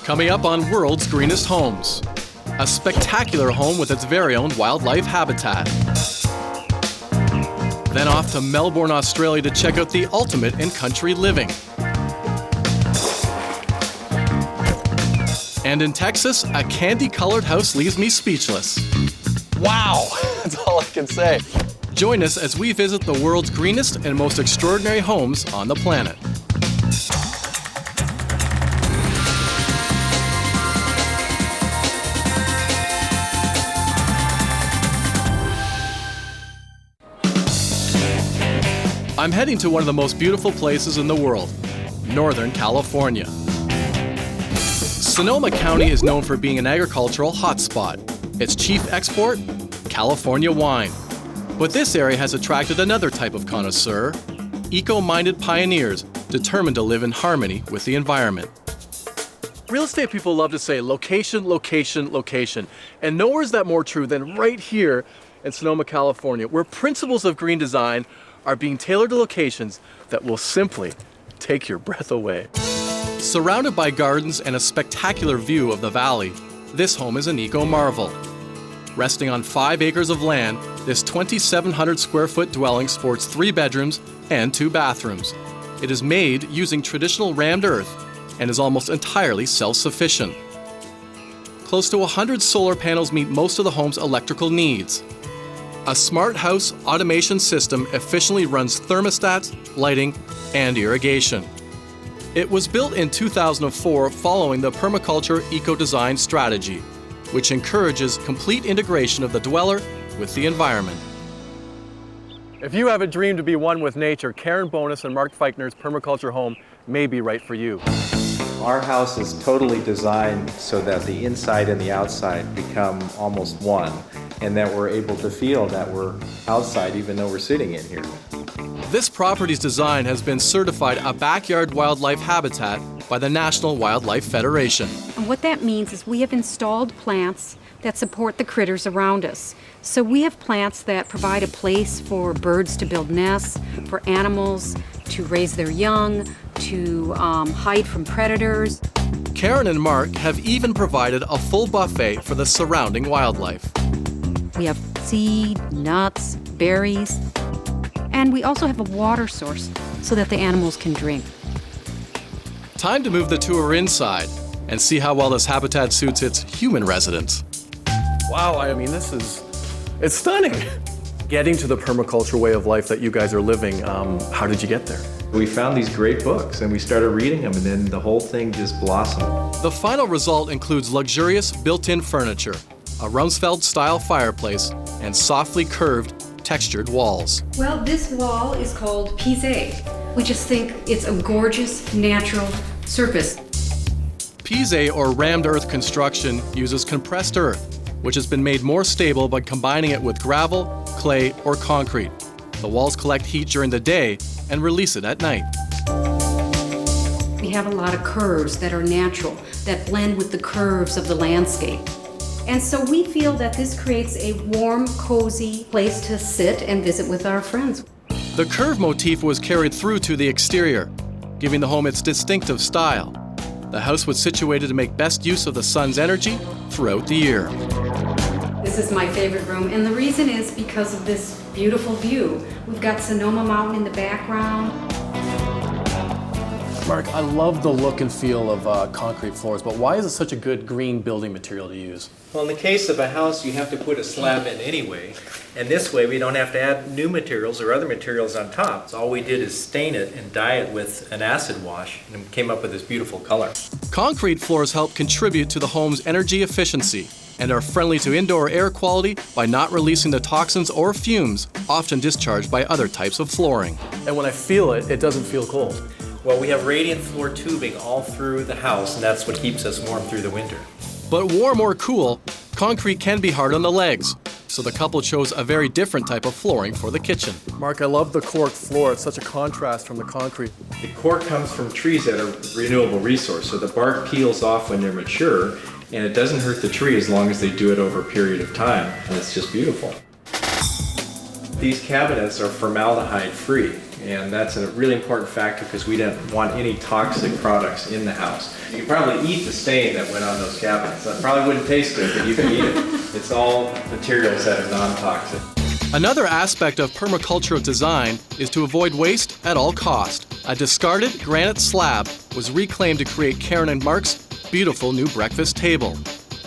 Coming up on World's Greenest Homes, a spectacular home with its very own wildlife habitat. Then off to Melbourne, Australia to check out the ultimate in country living. And in Texas, a candy-colored house leaves me speechless. Wow, that's all I can say. Join us as we visit the world's greenest and most extraordinary homes on the planet. I'm heading to one of the most beautiful places in the world, Northern California. Sonoma County is known for being an agricultural hotspot. Its chief export, California wine. But this area has attracted another type of connoisseur, eco-minded pioneers determined to live in harmony with the environment. Real estate people love to say location, location, location. And nowhere is that more true than right here in Sonoma, California, where principles of green design are being tailored to locations that will simply take your breath away. Surrounded by gardens and a spectacular view of the valley, this home is an eco-marvel. Resting on 5 acres of land, this 2,700 square foot dwelling sports 3 bedrooms and 2 bathrooms. It is made using traditional rammed earth and is almost entirely self-sufficient. Close to 100 solar panels meet most of the home's electrical needs. A smart house automation system efficiently runs thermostats, lighting, and irrigation. It was built in 2004 following the permaculture eco-design strategy, which encourages complete integration of the dweller with the environment. If you have a dream to be one with nature, Karen Bonus and Mark Feichner's permaculture home may be right for you. Our house is totally designed so that the inside and the outside become almost one, and that we're able to feel that we're outside even though we're sitting in here. This property's design has been certified a backyard wildlife habitat by the National Wildlife Federation. And what that means is we have installed plants that support the critters around us. So we have plants that provide a place for birds to build nests, for animals to raise their young, to hide from predators. Karen and Mark have even provided a full buffet for the surrounding wildlife. We have seed, nuts, berries, and we also have a water source so that the animals can drink. Time to move the tour inside and see how well this habitat suits its human residents. Wow, I mean, it's stunning. Getting to the permaculture way of life that you guys are living, how did you get there? We found these great books and we started reading them, and then the whole thing just blossomed. The final result includes luxurious built-in furniture, a Rumsfeld-style fireplace, and softly curved, textured walls. Well, this wall is called Pise. We just think it's a gorgeous, natural surface. Pise, or rammed earth construction, uses compressed earth, which has been made more stable by combining it with gravel, clay, or concrete. The walls collect heat during the day and release it at night. We have a lot of curves that are natural, that blend with the curves of the landscape. And so we feel that this creates a warm, cozy place to sit and visit with our friends. The curve motif was carried through to the exterior, giving the home its distinctive style. The house was situated to make best use of the sun's energy throughout the year. This is my favorite room, and the reason is because of this beautiful view. We've got Sonoma Mountain in the background. Mark, I love the look and feel of concrete floors, but why is it such a good green building material to use? Well, in the case of a house, you have to put a slab in anyway, and this way we don't have to add new materials or other materials on top. So all we did is stain it and dye it with an acid wash, and came up with this beautiful color. Concrete floors help contribute to the home's energy efficiency and are friendly to indoor air quality by not releasing the toxins or fumes often discharged by other types of flooring. And when I feel it, it doesn't feel cold. Well, we have radiant floor tubing all through the house, and that's what keeps us warm through the winter. But warm or cool, concrete can be hard on the legs, so the couple chose a very different type of flooring for the kitchen. Mark, I love the cork floor. It's such a contrast from the concrete. The cork comes from trees that are renewable resource, so the bark peels off when they're mature, and it doesn't hurt the tree as long as they do it over a period of time, and it's just beautiful. These cabinets are formaldehyde free, And that's a really important factor because we didn't want any toxic products in the house. You can probably eat the stain that went on those cabinets. That probably wouldn't taste good, but you can eat it. It's all materials that are non-toxic. Another aspect of permaculture design is to avoid waste at all cost. A discarded granite slab was reclaimed to create Karen and Mark's beautiful new breakfast table.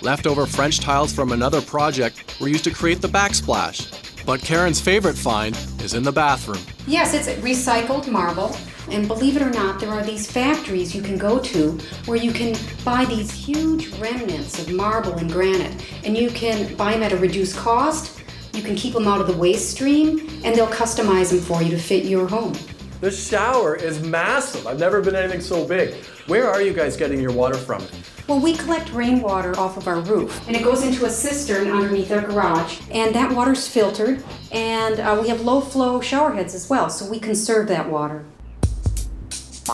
Leftover French tiles from another project were used to create the backsplash. But Karen's favorite find is in the bathroom. Yes, it's recycled marble. And believe it or not, there are these factories you can go to where you can buy these huge remnants of marble and granite. And you can buy them at a reduced cost. You can keep them out of the waste stream, and they'll customize them for you to fit your home. This shower is massive. I've never been anything so big. Where are you guys getting your water from? Well, we collect rainwater off of our roof, and it goes into a cistern underneath our garage, and that water's filtered, and we have low-flow shower heads as well, so we conserve that water.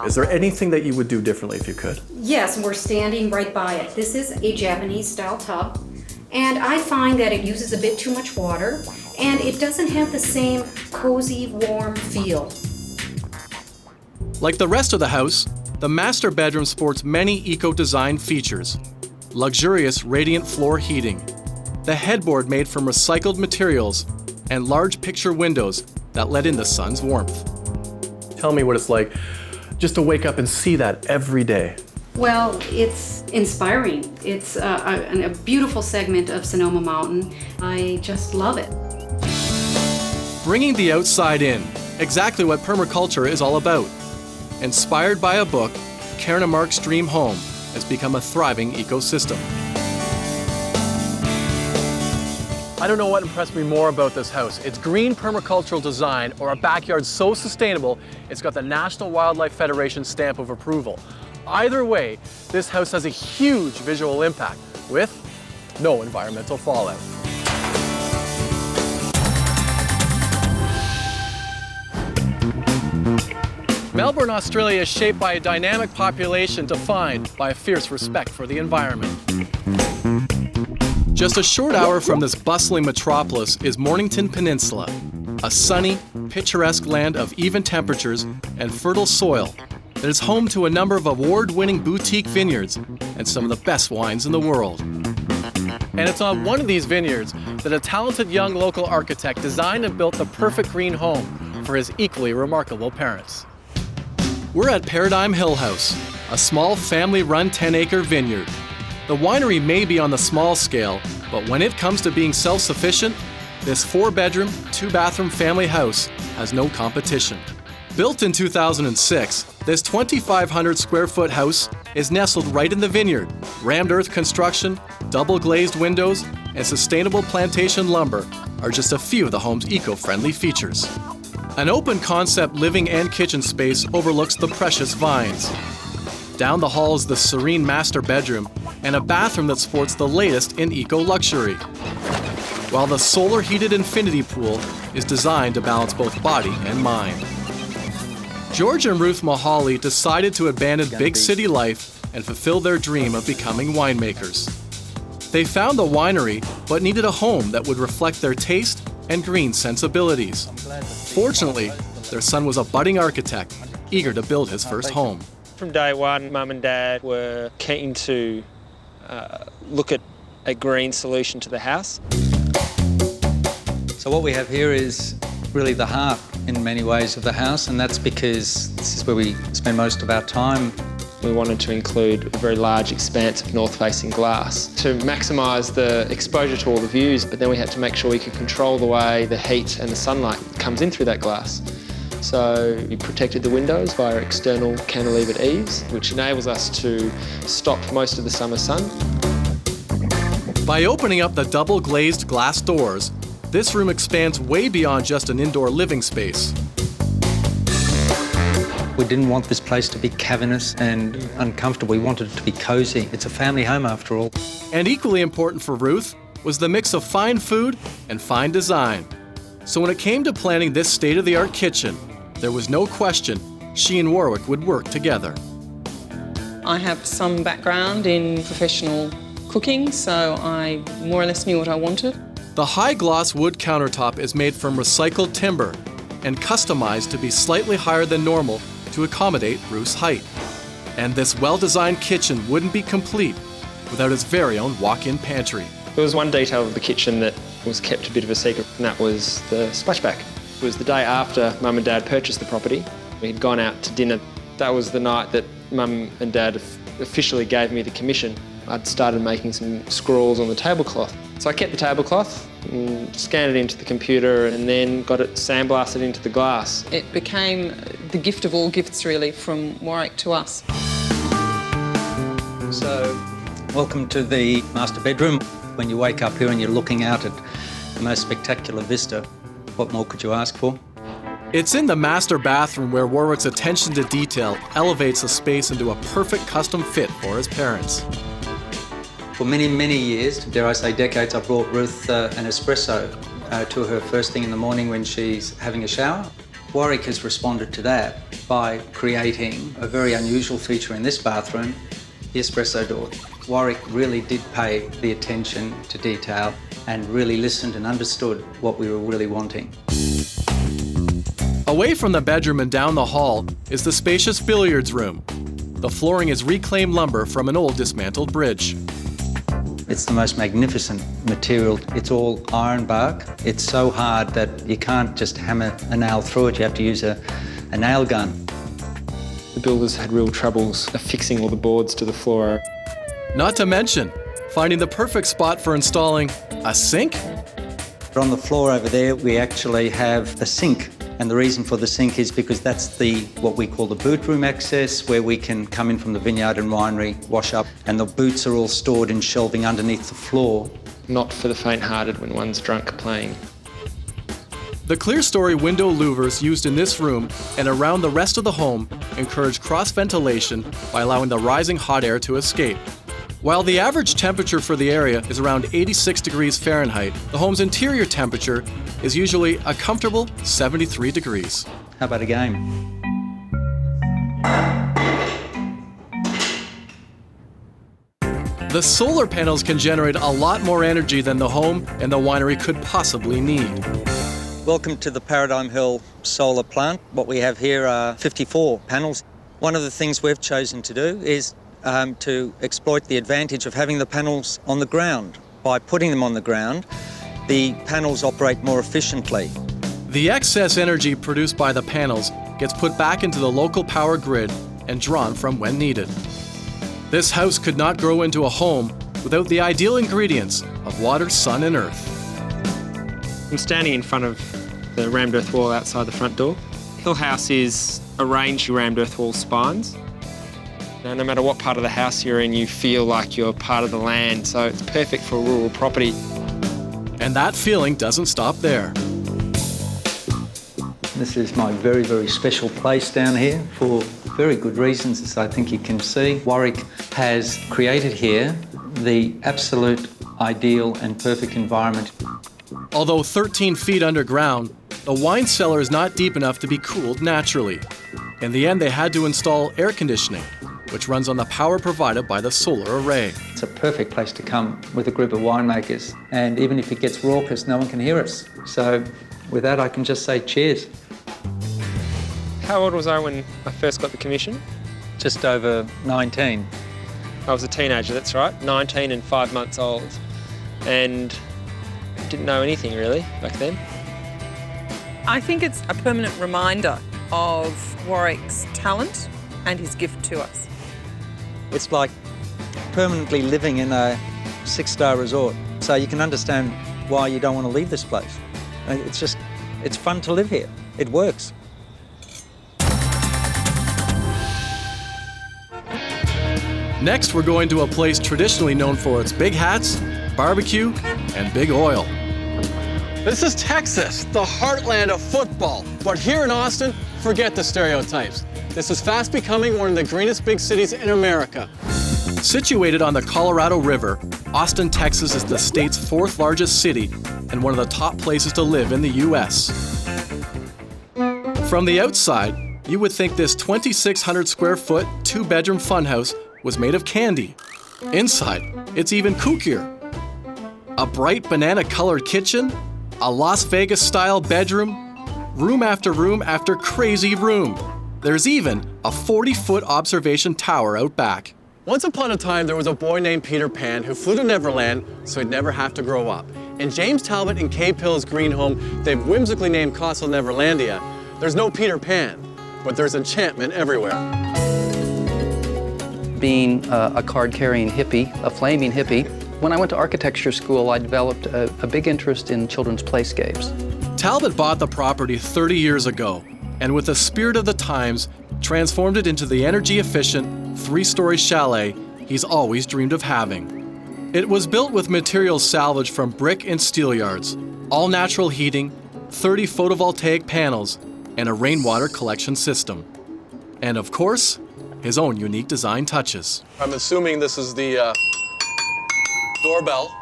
Is there anything that you would do differently if you could? Yes, and we're standing right by it. This is a Japanese-style tub, and I find that it uses a bit too much water, and it doesn't have the same cozy, warm feel. Like the rest of the house, the master bedroom sports many eco-design features. Luxurious radiant floor heating, the headboard made from recycled materials, and large picture windows that let in the sun's warmth. Tell me what it's like just to wake up and see that every day. Well, it's inspiring. It's a beautiful segment of Sonoma Mountain. I just love it. Bringing the outside in, exactly what permaculture is all about. Inspired by a book, Karen and Mark's dream home has become a thriving ecosystem. I don't know what impressed me more about this house. It's green permacultural design, or a backyard so sustainable it's got the National Wildlife Federation stamp of approval. Either way, this house has a huge visual impact with no environmental fallout. Melbourne, Australia is shaped by a dynamic population defined by a fierce respect for the environment. Just a short hour from this bustling metropolis is Mornington Peninsula, a sunny, picturesque land of even temperatures and fertile soil that is home to a number of award-winning boutique vineyards and some of the best wines in the world. And it's on one of these vineyards that a talented young local architect designed and built the perfect green home for his equally remarkable parents. We're at Paradigm Hill House, a small family-run 10-acre vineyard. The winery may be on the small scale, but when it comes to being self-sufficient, this 4-bedroom, 2-bathroom family house has no competition. Built in 2006, this 2,500 square foot house is nestled right in the vineyard. Rammed earth construction, double glazed windows, and sustainable plantation lumber are just a few of the home's eco-friendly features. An open concept living and kitchen space overlooks the precious vines. Down the hall is the serene master bedroom and a bathroom that sports the latest in eco-luxury. While the solar-heated infinity pool is designed to balance both body and mind. George and Ruth Mahali decided to abandon big city life and fulfill their dream of becoming winemakers. They found the winery, but needed a home that would reflect their taste and green sensibilities. Fortunately, their son was a budding architect, eager to build his first home. From day one, Mum and Dad were keen to look at a green solution to the house. So what we have here is really the heart in many ways of the house, and that's because this is where we spend most of our time. We wanted to include a very large expanse of north-facing glass to maximise the exposure to all the views, but then we had to make sure we could control the way the heat and the sunlight comes in through that glass. So we protected the windows via external cantilevered eaves, which enables us to stop most of the summer sun. By opening up the double glazed glass doors, this room expands way beyond just an indoor living space. We didn't want this place to be cavernous and uncomfortable. We wanted it to be cozy. It's a family home after all. And equally important for Ruth was the mix of fine food and fine design. So when it came to planning this state-of-the-art kitchen, there was no question she and Warwick would work together. I have some background in professional cooking, so I more or less knew what I wanted. The high-gloss wood countertop is made from recycled timber, and customized to be slightly higher than normal to accommodate Ruth's height. And this well-designed kitchen wouldn't be complete without its very own walk-in pantry. There was one detail of the kitchen that was kept a bit of a secret, and that was the splashback. It was the day after Mum and Dad purchased the property. We'd gone out to dinner. That was the night that Mum and Dad officially gave me the commission. I'd started making some scrawls on the tablecloth. So I kept the tablecloth and scanned it into the computer and then got it sandblasted into the glass. It became the gift of all gifts, really, from Warwick to us. So, welcome to the master bedroom. When you wake up here and you're looking out at the most spectacular vista, what more could you ask for? It's in the master bathroom where Warwick's attention to detail elevates the space into a perfect custom fit for his parents. For many, many years, dare I say decades, I brought Ruth an espresso to her first thing in the morning when she's having a shower. Warwick has responded to that by creating a very unusual feature in this bathroom, the espresso door. Warwick really did pay the attention to detail and really listened and understood what we were really wanting. Away from the bedroom and down the hall is the spacious billiards room. The flooring is reclaimed lumber from an old dismantled bridge. It's the most magnificent material. It's all iron bark. It's so hard that you can't just hammer a nail through it. You have to use a nail gun. The builders had real troubles affixing all the boards to the floor. Not to mention, finding the perfect spot for installing a sink? On the floor over there, we actually have a sink. And the reason for the sink is because that's what we call the boot room access, where we can come in from the vineyard and winery, wash up, and the boots are all stored in shelving underneath the floor. Not for the faint-hearted when one's drunk playing. The clear-story window louvers used in this room and around the rest of the home encourage cross-ventilation by allowing the rising hot air to escape. While the average temperature for the area is around 86 degrees Fahrenheit, the home's interior temperature is usually a comfortable 73 degrees. How about a game? The solar panels can generate a lot more energy than the home and the winery could possibly need. Welcome to the Paradigm Hill solar plant. What we have here are 54 panels. One of the things we've chosen to do is to exploit the advantage of having the panels on the ground. By putting them on the ground, the panels operate more efficiently. The excess energy produced by the panels gets put back into the local power grid and drawn from when needed. This house could not grow into a home without the ideal ingredients of water, sun, and earth. I'm standing in front of the rammed earth wall outside the front door. Hill House is arranged rammed earth wall spines. Now, no matter what part of the house you're in, you feel like you're part of the land, so it's perfect for rural property. And that feeling doesn't stop there. This is my very, very special place down here for very good reasons, as I think you can see. Warwick has created here the absolute ideal and perfect environment. Although 13 feet underground, the wine cellar is not deep enough to be cooled naturally. In the end, they had to install air conditioning, which runs on the power provided by the solar array. It's a perfect place to come with a group of winemakers, and even if it gets raucous, no one can hear us. So with that, I can just say cheers. How old was I when I first got the commission? Just over 19. I was a teenager, that's right, 19 and 5 months old, and didn't know anything really back then. I think it's a permanent reminder of Warwick's talent and his gift to us. It's like permanently living in a 6-star resort. So you can understand why you don't want to leave this place. It's fun to live here. It works. Next, we're going to a place traditionally known for its big hats, barbecue, and big oil. This is Texas, the heartland of football. But here in Austin, forget the stereotypes. This is fast becoming one of the greenest big cities in America. Situated on the Colorado River, Austin, Texas is the state's 4th largest city and one of the top places to live in the U.S. From the outside, you would think this 2,600 square foot, 2-bedroom funhouse was made of candy. Inside, it's even kookier. A bright banana-colored kitchen, a Las Vegas-style bedroom, Room after room after crazy room. There's even a 40-foot observation tower out back. Once upon a time, there was a boy named Peter Pan who flew to Neverland so he'd never have to grow up. In James Talbot and Kay Pill's green home, they've whimsically named Castle Neverlandia. There's no Peter Pan, but there's enchantment everywhere. Being a card-carrying hippie, a flaming hippie, when I went to architecture school, I developed a big interest in children's playscapes. Talbot bought the property 30 years ago, and with the spirit of the times, transformed it into the energy-efficient, 3-story chalet he's always dreamed of having. It was built with materials salvaged from brick and steel yards, all natural heating, 30 photovoltaic panels, and a rainwater collection system. And of course, his own unique design touches. I'm assuming this is the doorbell.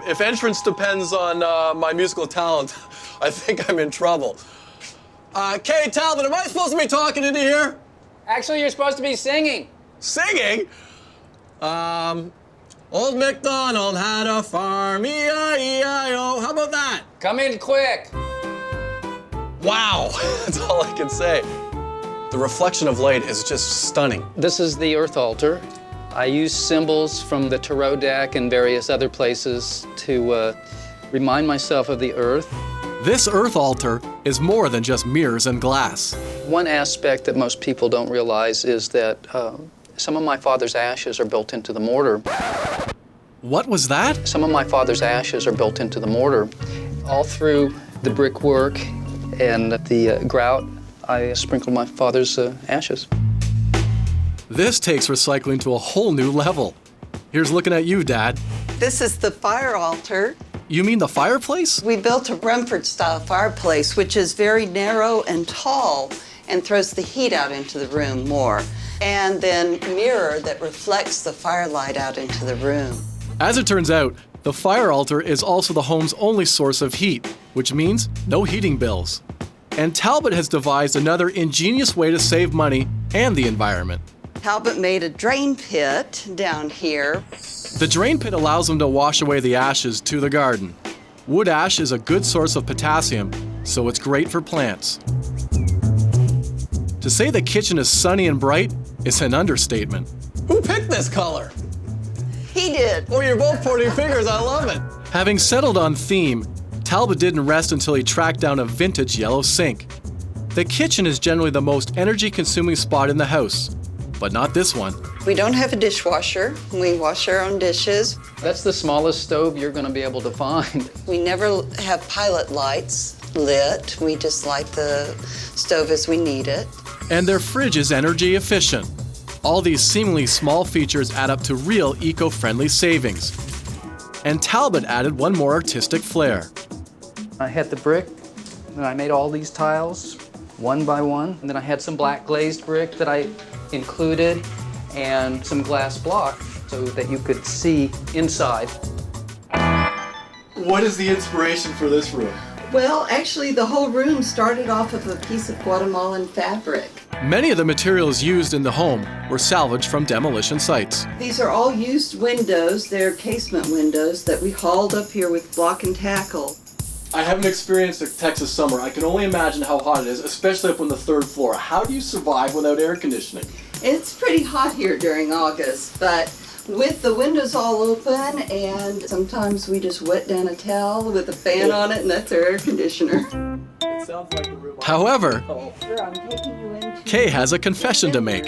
If entrance depends on my musical talent, I think I'm in trouble. Kay Talbot, am I supposed to be talking into here? Actually, you're supposed to be singing. Singing? Old MacDonald had a farm, E-I-E-I-O. How about that? Come in quick. Wow, that's all I can say. The reflection of light is just stunning. This is the earth altar. I use symbols from the tarot deck and various other places to remind myself of the earth. This earth altar is more than just mirrors and glass. One aspect that most people don't realize is that some of my father's ashes are built into the mortar. What was that? Some of my father's ashes are built into the mortar. All through the brickwork and the grout, I sprinkled my father's ashes. This takes recycling to a whole new level. Here's looking at you, Dad. This is the fire altar. You mean the fireplace? We built a Rumford-style fireplace, which is very narrow and tall and throws the heat out into the room more. And then mirror that reflects the firelight out into the room. As it turns out, the fire altar is also the home's only source of heat, which means no heating bills. And Talbot has devised another ingenious way to save money and the environment. Talbot made a drain pit down here. The drain pit allows them to wash away the ashes to the garden. Wood ash is a good source of potassium, so it's great for plants. To say the kitchen is sunny and bright is an understatement. Who picked this color? He did. Oh, you're both pointing fingers. I love it. Having settled on theme, Talbot didn't rest until he tracked down a vintage yellow sink. The kitchen is generally the most energy-consuming spot in the house, but not this one. We don't have a dishwasher. We wash our own dishes. That's the smallest stove you're going to be able to find. We never have pilot lights lit. We just light the stove as we need it. And their fridge is energy efficient. All these seemingly small features add up to real eco-friendly savings. And Talbot added one more artistic flair. I had the brick, and I made all these tiles, one by one. And then I had some black glazed brick that I included, and some glass block so that you could see inside. What is the inspiration for this room? Well, actually, the whole room started off of a piece of Guatemalan fabric. Many of the materials used in the home were salvaged from demolition sites. These are all used windows. They're casement windows that we hauled up here with block and tackle. I haven't experienced a Texas summer. I can only imagine how hot it is, especially up on the 3rd floor. How do you survive without air conditioning? It's pretty hot here during August, but with the windows all open, and sometimes we just wet down a towel with a fan on it, and that's our air conditioner. It sounds like the room. However, Sure, I'm taking you into Kay has a confession to make.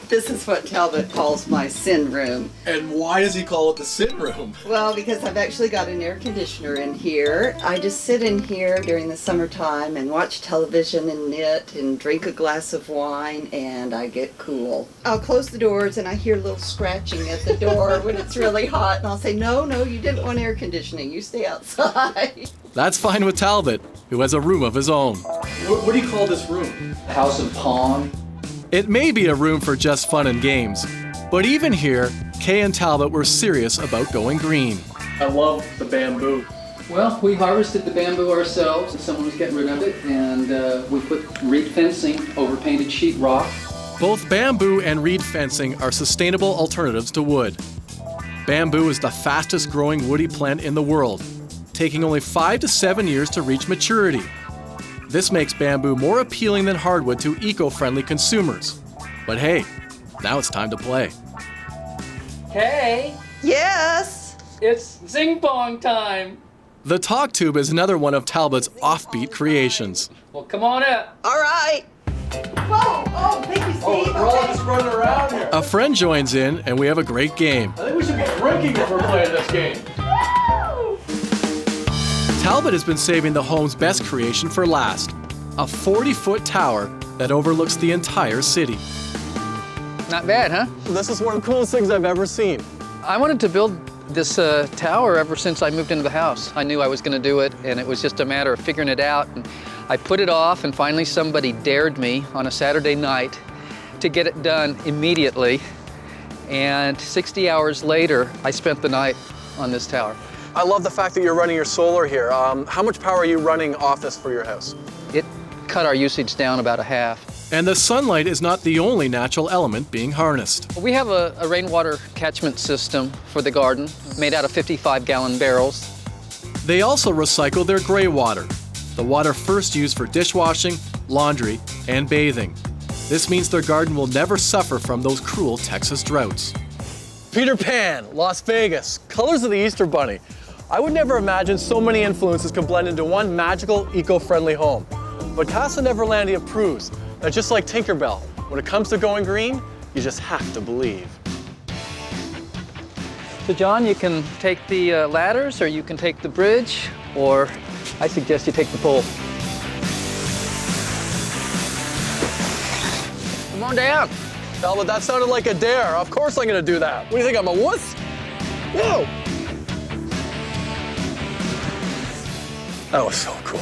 This is what Talbot calls my sin room. And why does he call it the sit room? Well, because I've actually got an air conditioner in here. I just sit in here during the summertime and watch television and knit and drink a glass of wine, and I get cool. I'll close the doors and I hear a little scratching at the door when it's really hot, and I'll say, no, you didn't want air conditioning. You stay outside. That's fine with Talbot, who has a room of his own. What do you call this room? House of Pong. It may be a room for just fun and games, but even here, Kay and Talbot were serious about going green. I love the bamboo. Well, we harvested the bamboo ourselves, and someone was getting rid of it, and we put reed fencing over painted sheetrock. Both bamboo and reed fencing are sustainable alternatives to wood. Bamboo is the fastest growing woody plant in the world, taking only 5 to 7 years to reach maturity. This makes bamboo more appealing than hardwood to eco-friendly consumers. But hey, now it's time to play. Hey, Yes. it's zing pong time. The talk tube is another one of Talbot's offbeat creations. Well, come on up. All right. Whoa, oh, thank you, Steve. We're all just running around here. A friend joins in, and we have a great game. I think we should be drinking if we're playing this game. Talbot has been saving the home's best creation for last, a 40-foot tower that overlooks the entire city. Not bad, huh? This is one of the coolest things I've ever seen. I wanted to build this tower ever since I moved into the house. I knew I was going to do it, and it was just a matter of figuring it out. And I put it off, and finally somebody dared me on a Saturday night to get it done immediately. And 60 hours later, I spent the night on this tower. I love the fact that you're running your solar here. How much power are you running off this for your house? It cut our usage down about a half. And the sunlight is not the only natural element being harnessed. We have a rainwater catchment system for the garden made out of 55-gallon barrels. They also recycle their gray water, the water first used for dishwashing, laundry, and bathing. This means their garden will never suffer from those cruel Texas droughts. Peter Pan, Las Vegas, colors of the Easter Bunny. I would never imagine so many influences could blend into one magical, eco-friendly home. But Casa Neverlandia proves that just like Tinkerbell, when it comes to going green, you just have to believe. So John, you can take the ladders, or you can take the bridge, or I suggest you take the pole. Come on down. Talbot, that sounded like a dare. Of course I'm gonna do that. What do you think, I'm a wuss? Whoa! That was so cool.